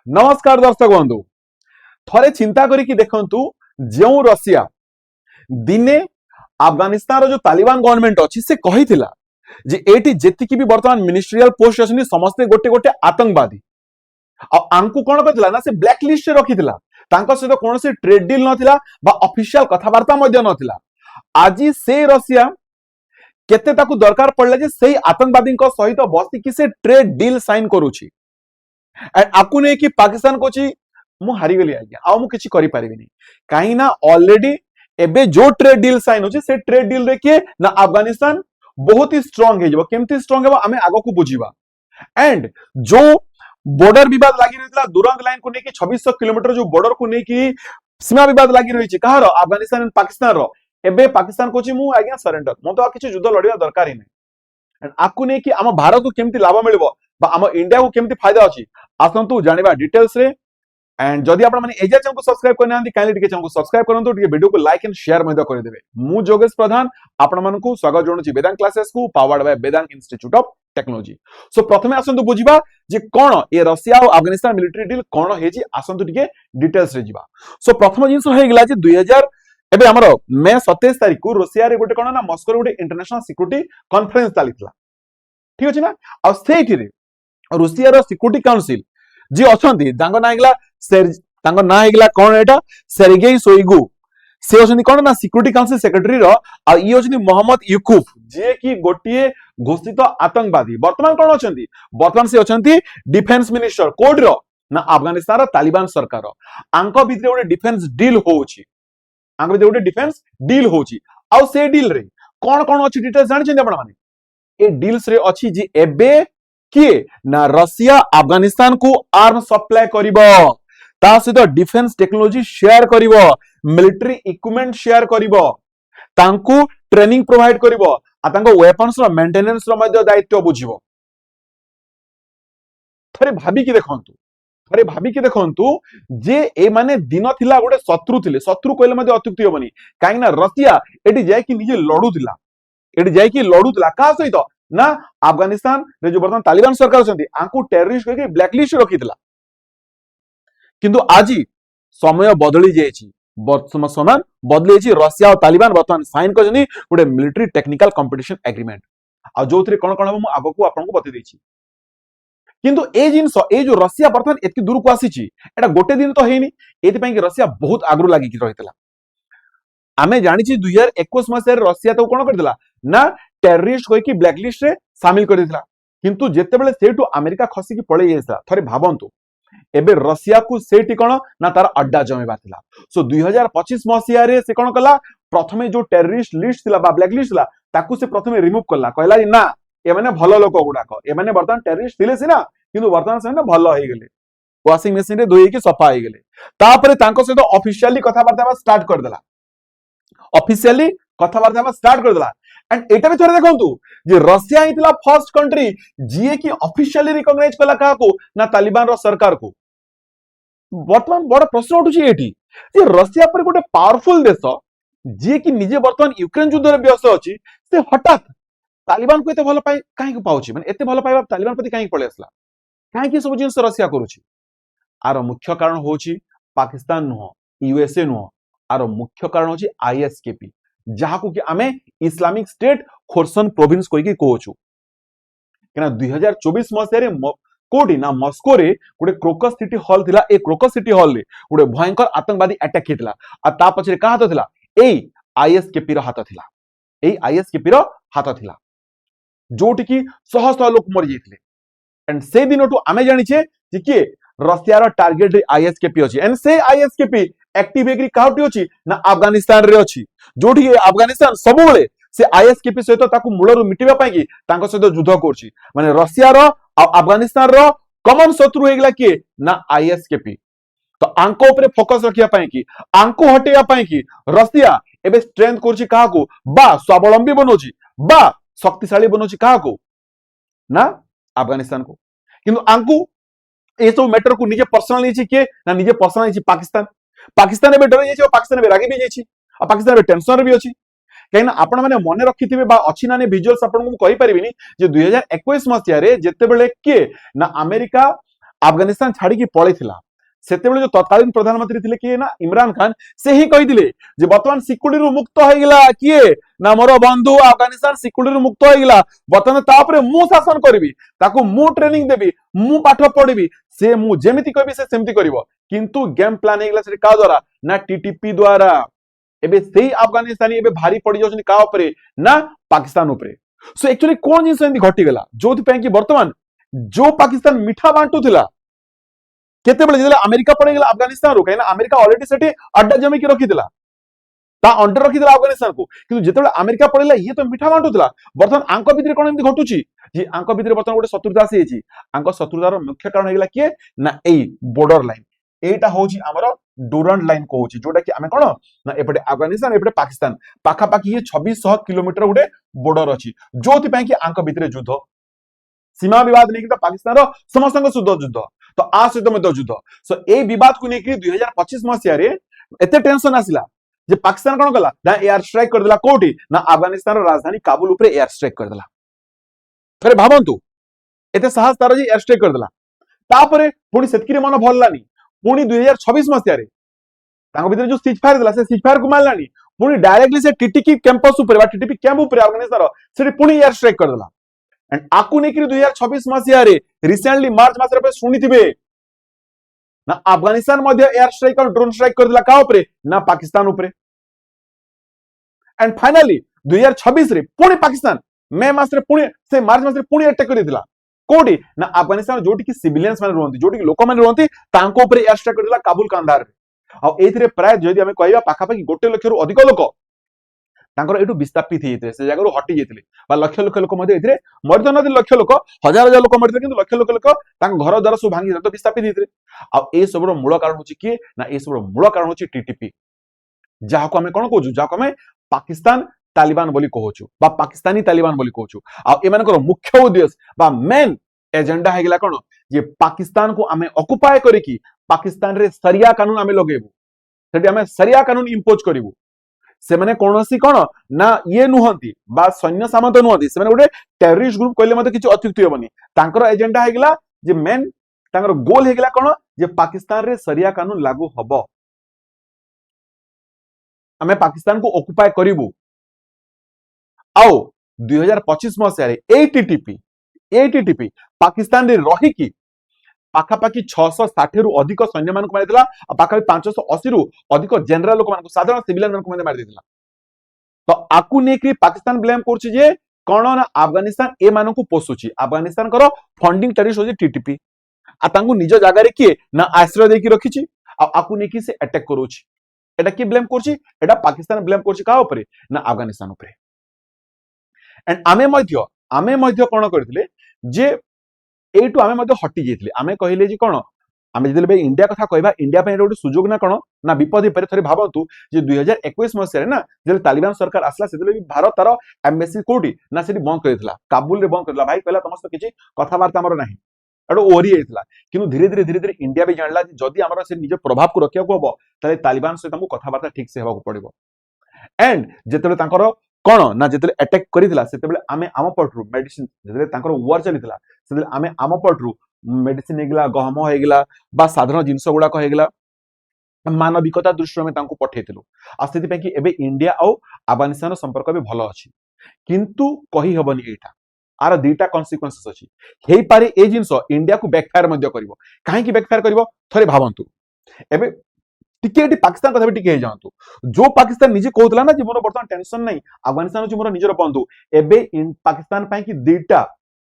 नमस्कार दर्शक बंधु थरे चिंता करिकी देखंतु जो रशिया दिने अफगानिस्तान जो तालिबान गवर्नमेंट अच्छी से कहिथिला जे एटी जेतिकी भी वर्तमान मिनिस्ट्रियल पोस्ट अछि समस्त गोटे गोटे आतंकवादी आंकु कोन करथिला ना से ब्लैक लिस्ट रे रखिथिला तांको सहित कोनोसी ट्रेड डील नथिला बा ऑफिशियल कथावार्ता मध्ये नथिला आजी से रशिया केते ताकू दरकार पड़ला जे सेही आतंकवादी को सहित बसी कि से ट्रेड डील साइन करूची एंड आपको नहीं कि पाकिस्तान को मु हारी गली आज्ञा आ मु किछि करि परिबिनी काहे ना ऑलरेडी एबे जो ट्रेड डील साइन होची से ट्रेड डील रे के ना अफगानिस्तान बहुत ही स्ट्रांग हे जबो केमती स्ट्रांग हेबो हमें आगो को बुझीबा एंड जो बॉर्डर विवाद लागि रहितला दुरंग लाइन को नेकी 2600 किलोमीटर जो बॉर्डर को नेकी सीमा विवाद लागि रहिछि कहारो अफगानिस्तान एंड पाकिस्तान रो एबे पाकिस्तान को मु आज्ञा सरेंडर मो तो किछि युद्ध लड़िया दरकार ही नहीं एंड आपको नहीं कि आम भारत को केमती लाभ मिलबो बा आम इंडिया को केमती फायदा अछि आसंतु जानिबा डिटेल्स रे एंड जदि आपण माने एजा चैनल को सब्सक्राइब करना आंती काइंडली टिके चैनल को सब्सक्राइब करंतु टिके वीडियो को लाइक एंड शेयर मध्ये कर देबे मु जोगेश प्रधान आपण मानकु स्वागत जोनुची वेदांत क्लासेस को powered by Vedanta institute of technology so प्रथमे आसंतु बुझिबा जे कोन ए रशिया और अफगानिस्तान मिलिटरी डील कोन हेजी आसंतु टिके डिटेल्स रे जिबा सो प्रथम जिंस हे गेला जे 2000 एबे हमरो मे 27 तारिख को रशिया रे गोटे कोन ना मॉस्को रे गोटे इंटरनेशनल सिक्योरिटी कॉन्फ्रेंस तालितला ठीक अछि ना आ सेठी रे रशिया रो सिक्योरिटी काउंसिल जी अछंती तांको ना हेगला तांको ना हेगला कोन एटा सेर्गेई शोइगु से अछंती कोन ना सिक्योरिटी काउंसिल सेक्रेटरी रो आ ई अछंती मोहम्मद यूकुफ जे की गोटिए घोषित आतंकवादी वर्तमान कोन अछंती वर्तमान से अछंती डिफेंस मिनिस्टर कोड रो ना अफगानिस्तान रो तालिबान सरकार रो आंको भितरे गोटे डिफेंस डील होउची आंको भितरे गोटे डिफेंस डील होउची आ से डील रे कोन कोन अछि डिटेल्स जानि छथि आपण माने ए डील्स रे अछि जे एबे किए ना रशिया अफगानिस्तान को आर्म सप्लाई करिवो ता सहित डिफेंस टेक्नोलॉजी शेयर करिवो मिलिटरी इक्विपमेंट शेयर करिवो तांकू ट्रेनिंग प्रोवाइड करिवो आ तांको वेपन्स रो मेंटेनेंस रो मध्ये दायित्व बुझिवो थरे भाबी की देखंतु जे ए माने दिन थिला गोटे शत्रु थिले शत्रु कहले मध्ये अत्युक्ति होबनी काहे ना रशिया एटी जाय कि निजे लडुतिला का सहित ना अफगानिस्तान रे जो वर्तमान तालिबान सरकार छथि आंकु टेररिस्ट कहि ब्लैक लिस्ट रखितला किंतु आजी समय बदली जायछि समान बदली जायछि रशिया और तालिबान वर्तमान साइन करछनि गोटे मिलिटरी टेक्निकल कंपटीशन एग्रीमेंट आ जोथरे कोन कोन हम आगो को आपन को बतै दैछि किंतु ए जिंस ए जो रशिया वर्तमान एति दूर को आसीछि एटा गोटे दिन तो हेनी एति पय कि रशिया बहुत आगरु लागि कि रहितला आमे जानिछि 2021 मसिया रे रशिया तो कोन करदिला ना टेररिस्ट कोइ कि ब्लैक लिस्ट रे शामिल कर दिला किंतु जेते बेले सेटू अमेरिका खसी की पळे येसा थरे भाबंतु एबे रशिया को सेठी कोन ना तार अड्डा जमेबा थिला सो 2025 मसिया रे से कोन कला प्रथमे जो टेररिस्ट लिस्ट थिला बा ब्लैक लिस्ट थिला ताकू से प्रथमे रिमूव करला कहला ना ए माने भलो लोक गुडाक ए माने वर्तमान टेररिस्ट थिले सिना किंतु वर्तमान से ना भलो हे गेले वाशिंग मशीन रे धोई के सफा हे गेले तापरे तांको से तो ऑफिशियली कथावार्ता स्टार्ट कर देला एंड एटा थोड़े देखंतु जे रशिया हितला फर्स्ट कंट्री जे की ऑफिशियली रिकॉग्नाइज कला का को ना तालिबान रो सरकार को वर्तमान बड़ प्रश्न उठुची एठी जे रशिया पर गोटे पावरफुल देश जे की निजे वर्तमान यूक्रेन युद्ध रे व्यस्त अछि से हठात तालिबान को एते भलो पाई काहे को पाउची माने एते भलो पाइबा तालिबान प्रति काहे पळे असला काहे की सब जिंस रशिया करूची आरो मुख्य कारण होची पाकिस्तान नो यूएसए नो आरो मुख्य कारण होची आईएसकेपी जहा को कि आमे इस्लामिक स्टेट खोरसन प्रोविंस कोइ कि कोचु केना 2024 मसिया रे कोडी ना मॉस्को रे गोटे क्रोकस सिटी हॉल थिला ए क्रोकस सिटी हॉल रे गोटे भयंकर आतंकवादी अटैक हेतला आ ता पछरे का हाथ थिला ए आईएसकेपी रो हाथ थिला जोटी कि सह सह लोक मरि जेथिले एंड से दिनटू आमे जानि छे जे कि रशिया रो टारगेट रे आईएसकेपी अछि एंड से आईएसकेपी एक्टिव एग्री काउटी अछि ना अफगानिस्तान रे अछि जोठी अफगानिस्तान सब बेले से आईएसकेपी सहित ताकू मूलरु मिटिबा पई कि तांको सहित युद्ध करछि माने रशिया रो आ अफगानिस्तान रो कॉमन शत्रु हेगला कि ना आईएसकेपी तो आंको ऊपर फोकस रखिया पई कि आंको हटेया पई कि रशिया एबे स्ट्रेंथ करछि काहा को बा स्वावलंबी बनोछि बा शक्तिशाली बनोछि काहा को ना अफगानिस्तान को किंतु आंको ए सब मैटर को निजे पर्सनल नहीं के ना निजे पर्सनल नहीं पाकिस्तान एबे डर जाइछि पाकिस्तान एबे रागी भी जाइछि आ पाकिस्तान एबे टेंशन रे भी अछि कहीं आपण माने मने रखिथिबे बा अछि ना ने विजुअल्स आपण को कहि परिबिनी जे 2021 मसिया रे जेते बेले के ना अमेरिका अफगानिस्तान छाड़ी पळैथिला सेतेबेले जो तत्कालीन प्रधानमंत्री थिले किए ना इमरान खान से ही कहिदिले जे वर्तमान सिक्युरिटी मुक्त होइगला किए ना मोर बंधु अफगानिस्तान सिक्युरिटी मुक्त होइगला वर्तमान तापरे मु शासन करबी ताको मु ट्रेनिंग देबी मु पाठ पढिबी से मु जेमिति कहबी से सेमति करिवो किंतु गेम प्लान हेगला से का द्वारा ना टीटीपी द्वारा एबे सेही अफगानिस्तानी एबे भारी पड़ी जाउछन का ऊपर ना पाकिस्तान ऊपर सो एक्चुअली कोन जिंस एंदी घटी गला जोथि पे कि वर्तमान जो पाकिस्तान मिठा बांटू थिला केते बेले जेला अमेरिका पड़े गला अफगानिस्तान रो कहिना अमेरिका ऑलरेडी सेठी अड्डा जमी के रखी दिला ता अंडर रखी दिला अफगानिस्तान को किंतु जेतेबेले अमेरिका पड़ेला ये तो मिठा बांटू थिला वर्तमान आंको भितरे कोन एंदी घटुची जे आंको भितरे वर्तमान गोटे शत्रुता आसी हेची आंको शत्रुतार मुख्य कारण हेगला किए ना एई बॉर्डर लाइन एटा होची हमर डुरंट लाइन कहूची जोटा कि आमे कोन ना एपटे अफगानिस्तान एपटे पाकिस्तान पाखा पाखी ये 2600 किलोमीटर गोटे बॉर्डर अछि जोथि पय कि आंको भितरे युद्ध सीमा विवाद नहीं कि पाकिस्तान समस्त युद्ध तो आ सहित युद्ध सो ए विवाद को लेकर 2025 मसीह एते टेंशन आसिला जे पाकिस्तान कोन कला ना एयर स्ट्राइक कर देला कोठी ना अफगानिस्तान राजधानी काबुल ऊपर एयर स्ट्राइक कर देला फिर भाबंतु एते साहस तार जे एयर स्ट्राइक कर देला तापरे पुणी सेतकिरी मन भरलानी पुणी 2026 मसीह तांको भीतर जो सीज फायर देला से सीज फायर को मारलानी पुणी डायरेक्टली से टीटीपी कैंपस ऊपर बा टीटीपी कैंप ऊपर अफगानिस्तान से पुणी एयर स्ट्राइक कर देला एंड आकु नेकरी 2026 मसीह रिसेंटली मार्च मास रे सुनिथिबे ना अफगानिस्तान मध्य एयर स्ट्राइक और ड्रोन स्ट्राइक कर दिला का ऊपर ना पाकिस्तान ऊपर एंड फाइनली 2026 रे पुणी पाकिस्तान मे मास रे पुणी से मार्च मास रे पुणी अटैक कर दिला कोडी ना अफगानिस्तान जोटी की सिविलियंस माने रहंती जोटी की लोक माने रहंती तांको ऊपर एयर स्ट्राइक कर दिला काबुल कांधार रे आ एथिरे प्राय जदि हमें कहबा पाखा पाखी 1 लाख रु अधिक लोक तांकर एटू विस्थापित हेते से जगह हटि जेतिले बा लक्ष लक्ष लोक मध्ये एथिरे मर्द नदी लक्ष लोक हजार हजार लोक मरते किंतु लक्ष लक्ष लोक तांक घर द्वार सब भांगी तो विस्थापित हेतिले आ ए सबरो मूल कारण होची कि ना ए सबरो मूल कारण होची टीटीपी जाहाको हमें कोन कहूछु जाहाको हमें पाकिस्तान तालिबान बोली कहूछु बा पाकिस्तानी तालिबान बोली कहूछु आ एमानकर मुख्य उद्देश्य बा मेन एजेंडा हेगला कोन जे पाकिस्तान को हमें ऑक्युपाई करिकि पाकिस्तान रे शरिया कानून हमें लगेबु सेठी हमें शरिया कानून इंपोज करिवु से माने कोनोसी कोन ना ये नुहंती बा सैन्य सामंत नुहंती से माने गोटे टेररिस्ट ग्रुप कहले मते किछ अत्युक्ति होबनी तांकर एजेंडा हेगला जे मेन तांकर गोल हेगला कोन जे पाकिस्तान रे शरिया कानून लागू हबो हमें पाकिस्तान को ऑक्युपाई करिवु आओ 2025 मसिया रे एटीटीपी पाकिस्तान रे रही की पाखापाखि 660 रु अधिक सैन्य मान मारिदिला पाखापाखि 580 रु अधिक जनरल लोक मान साधारण सिविलियन मान मारि दिला तो आकु नेकरी पाकिस्तान ब्लेम करछि जे कोन ना अफगानिस्तान ए मान को पोसुछि अफगानिस्तान करो फंडिंग टेररिस्ट होछि टीटीपी आ तांगु निज जागा रे किए ना आश्रय देकी रखिछि आ आकु नेकी से अटैक करूछि एटा की ब्लेम करछि एटा पाकिस्तान ब्लेम करछि का ऊपर ना अफगानिस्तान ऊपर एंड आमे मध्य कोन करथिले जे एटू आमे मध्य हटि जेथिले आमे कहिले जे कोन आमे जेले इंडिया कथा कहबा इंडिया पे गोटे सुजोग ना कोन ना विपद पर थरे भाबंतु जे 2021 मसिया ना जेले तालिबान सरकार आसला सेतले भारत तार एम्बेसी कोठी ना सेठी बंद करथिला काबुल रे बंद करथिला भाई कहला समस्त किछि कथा वार्ता हमर नाही एडो ओरी हेतला किनु धीरे धीरे इंडिया भी जानला जे जदी हमर से निज प्रभाव को रखिया को हबो तले तालिबान से हमु कथा वार्ता ठीक से हबा को पड़िबो एंड जेतले तांकर कोन ना जेतले अटैक करिथिला सेतबेले आमे आम पटरु मेडिसिन जेतले तांकर वार चलिथिला सेतले आमे आम पटरु मेडिसिन हेगला गहम हेगला बा साधारण जिंस गुडा को हेगला मानविकता दृष्टि में तांको पठेथिलु आ सेति पे कि एबे इंडिया आ अफगानिस्तान संपर्क भी भलो अछि किंतु कहि हबनी एटा आर दुटा कॉन्सिक्वेंसेस अछि हेई पारे ए जिंस इंडिया को बैकफायर मध्य करिवो काहे कि बैकफायर करिवो थरे भावंतु एबे टिके पाकिस्तान कथा भी टिके जांतु जो पाकिस्तान निजे कहतला ना जे मोर वर्तमान टेंशन नहीं अफगानिस्तान जो मोर निजर बंधु एबे पाकिस्तान पई कि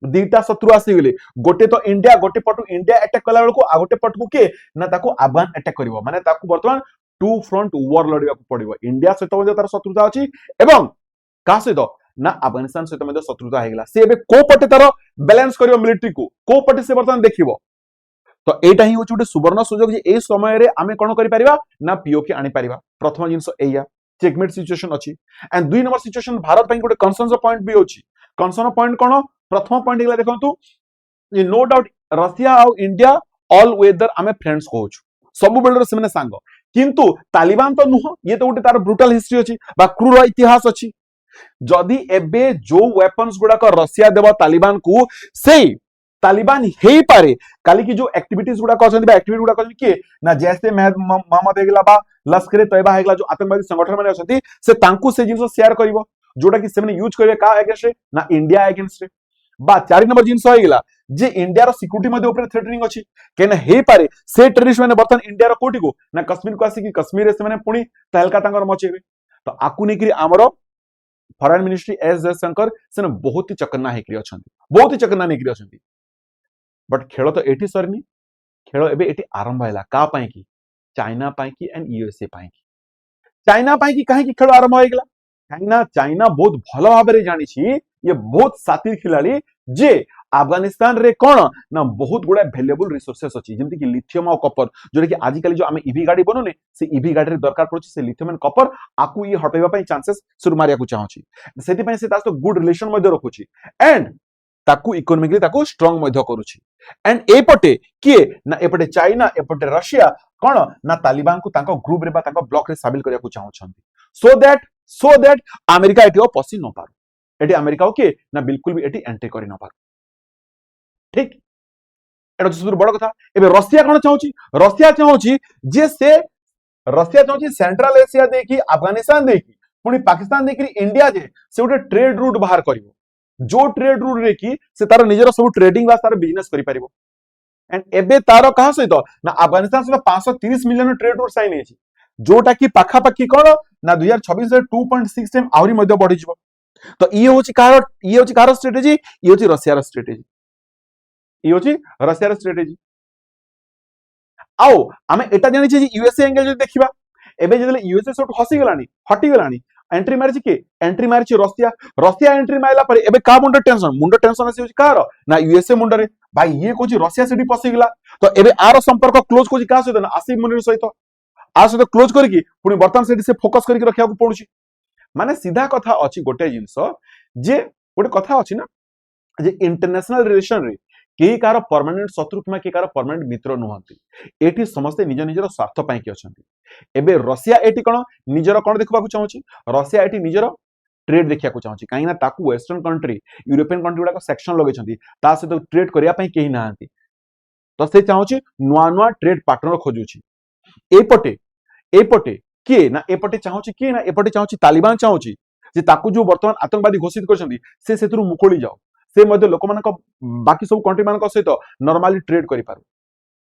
दुटा शत्रु आसी गेले गोटे तो इंडिया गोटे पटु इंडिया अटैक कला बेलको आ गोटे पटु के ना ताको अफगान अटैक करिवो माने ताको वर्तमान टू फ्रंट वॉर लड़िया को पड़िवो इंडिया सहित मध्ये तार शत्रुता अछि एवं का सहित ना अफगानिस्तान सहित मध्ये शत्रुता हेगला से एबे को पटे तार बैलेंस करिवो मिलिट्री को पटे से वर्तमान देखिवो तो एटा ही होची गोटे सुवर्ण सुजोग जे ए समय रे आमे कोन करि परिबा ना पीओके आनि परिबा प्रथम जिंस एया चेकमेट सिचुएशन अछि एंड दुई नंबर सिचुएशन भारत पई गोटे कंसर्न पॉइंट भी होची कंसर्न पॉइंट कोन प्रथम पॉइंट हेगला देखंतु जे नो डाउट रशिया और इंडिया ऑल वेदर आमे फ्रेंड्स कहूछु सब बेलर से माने सांग किंतु तालिबान तो नुह ये तो गोटे तार ब्रूटल हिस्ट्री अछि बा क्रूर इतिहास अछि जदी एबे जो वेपन्स गुडा को रशिया देबा तालिबान को सेई तालिबान हेई पारे काली की जो एक्टिविटीज गुडा कहउछन्ती बा एक्टिविटी गुडा कहउछन्ती के ना जैसे मोहम्मद हेगला बा लश्कर तैयबा हेगला जो आतंकवादी संगठन माने अछन्ती से तांकू से जिंस शेयर करिवो जोटा कि सेमने यूज करिवे का अगेंस्ट रे ना इंडिया अगेंस्ट रे बा 4 नंबर जिंस होइगला जे इंडिया रो सिक्युरिटी मध्ये ऊपर थ्रेटनिंग अछि केना हेई पारे से टेररिस्ट माने बर्तन इंडिया रो कोटी को ना कश्मीर को आसी कि कश्मीर रे से माने पुणी तहलका तांगर मचेबे तो आकु नै कि हमरो फॉरेन मिनिस्ट्री एस जयशंकर से बहुत ही चकन्ना हेकरी अछन्ती बहुत ही चकन्ना नेकरी अछन्ती बट खेल तो एठी सरनी खेल एबे एठी आरंभ हैला का पाई की चाइना पाई की एंड यूएसए पाई की चाइना पाई की काहे की खेल आरंभ होइगला चाइना चाइना बहुत भलो भाबरे जानि छी ये बहुत सातिर खिलाड़ी जे अफगानिस्तान रे कोन ना बहुत गुडा वैल्यूएबल रिसोर्सेस अछि जेमति कि लिथियम और कॉपर जोरे कि आजि काली जो आमे ईवी गाड़ी बनोने से ईवी गाड़ी रे दरकार पड़छि से लिथियम एंड कॉपर आकु ये हटेबा पई चांसेस सुरु मारिया को चाहछि सेति पई से तास तो गुड रिलेशन मध्ये रखुछि एंड ताकू इकोनॉमिकली ताकू स्ट्रांग मध्ये करूछि एंड एपटे किए ना एपटे चाइना एपटे रशिया कोन ना तालिबान को तांको ग्रुप रे बा तांको ब्लॉक रे शामिल करिया को चाहछन्ती सो दैट अमेरिका एटिओ पसी न पारो एटी अमेरिका के ना बिल्कुल भी एटी एंट्री करि न पारो ठीक एटा सुदूर बड़ कथा एबे रशिया कोन चाहछि रशिया चाहछि जे से रशिया चाहछि सेंट्रल एशिया देखि अफगानिस्तान देखि पुनी पाकिस्तान देखि इंडिया जे से उटे ट्रेड रूट बाहर करिवो जो ट्रेड रूट रे कि से तार निजर सब ट्रेडिंग बा तार बिजनेस करि परिबो एंड एबे तार कहा सहित ना अफगानिस्तान से 530 मिलियन ट्रेड रूट साइन हेछि जोटा कि पाखा पाखी कोन ना 2026 से 2.6 टाइम आवरी मध्ये बढ़ी जिवो तो ये होछि कार स्ट्रेटेजी ये होछि रशिया रा स्ट्रेटेजी ये होछि रशिया रा स्ट्रेटेजी आओ आमे एटा जानि छी यूएसए एंगल जे देखिबा एबे जेले यूएसए सोट हसी गलानी हटी गलानी एंट्री मारिछि के एंट्री मारिछि रशिया एंट्री माइला पर एबे का मुंडो टेंशन आसी कार ना यूएसए मुंडो रे भाई ये कोछि रशिया सिटी पसी गला तो एबे आरो संपर्क क्लोज कोछि का सहित ना आसिफ मुनीर सहित आ सहित क्लोज करकी पुनी वर्तमान सिटी से फोकस करके रखिया को पड़ुछि माने सीधा कथा अछि गोटे जिंस जे गोटे कथा अछि ना जे इंटरनेशनल रिलेशन रे केही कार परमानेंट शत्रु किमा के कार परमानेंट मित्र नुहंती एठी समस्त निज निजर स्वार्थ पाई के अछंती एबे रशिया एठी कोन निजर कोन देखबा को चाहूची रशिया एठी निजर ट्रेड देखिया को चाहूची काई ना ताकू वेस्टर्न कंट्री यूरोपियन कंट्री गुडा को सेक्शन लगे छंती ता से तो ट्रेड करिया पई केही नाहंती तो से चाहूची नुआ नुआ ट्रेड पार्टनर खोजुची एपटे के ना एपटे चाहूची के ना एपटे चाहूची तालिबान चाहूची जे ताकू जो वर्तमान आतंकवादी घोषित करछंती से सेतरु मुकोली जाओ से मध्य लोक मान बाकी सब कंट्री मान सहित नॉर्मली ट्रेड करि पारु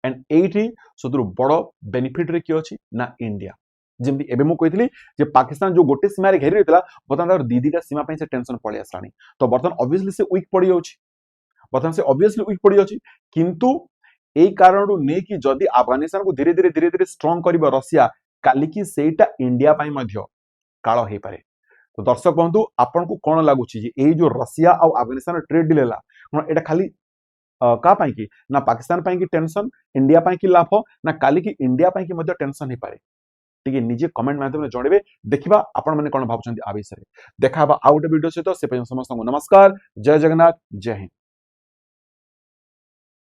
एंड एठी सबरु बड़ बेनिफिट रे कि अछि ना इंडिया जेमि एबे मु कहितली जे पाकिस्तान जो गोटे सीमा रे घेरि रहितला बर्तमान दीदीटा सीमा पई से टेंशन पळि आसलानी तो बर्तमान ऑब्वियसली से वीक पड़ी जाउची बर्तमान से ऑब्वियसली वीक पड़ी जाउची किंतु एई कारणु ने कि जदी अफगानिस्तान को धीरे धीरे स्ट्रांग करिवो रशिया काली कि सेटा इंडिया पई मध्य काळ हे पारे तो दर्शक बंधु आपन को कोन लागुची जे ए जो रशिया और अफगानिस्तान ट्रेड डील हैला एटा खाली का पाई की ना पाकिस्तान पाई की टेंशन इंडिया पाई की लाभ ना काली की इंडिया पाई की मध्य टेंशन हे पारे ठीक है निजे कमेंट माध्यम जणबे देखिबा आपण माने कोन भाबुछंती आ विषय देखा बा आउट वीडियो से तो से समस्त नमस्कार जय जगन्नाथ जय हिंद।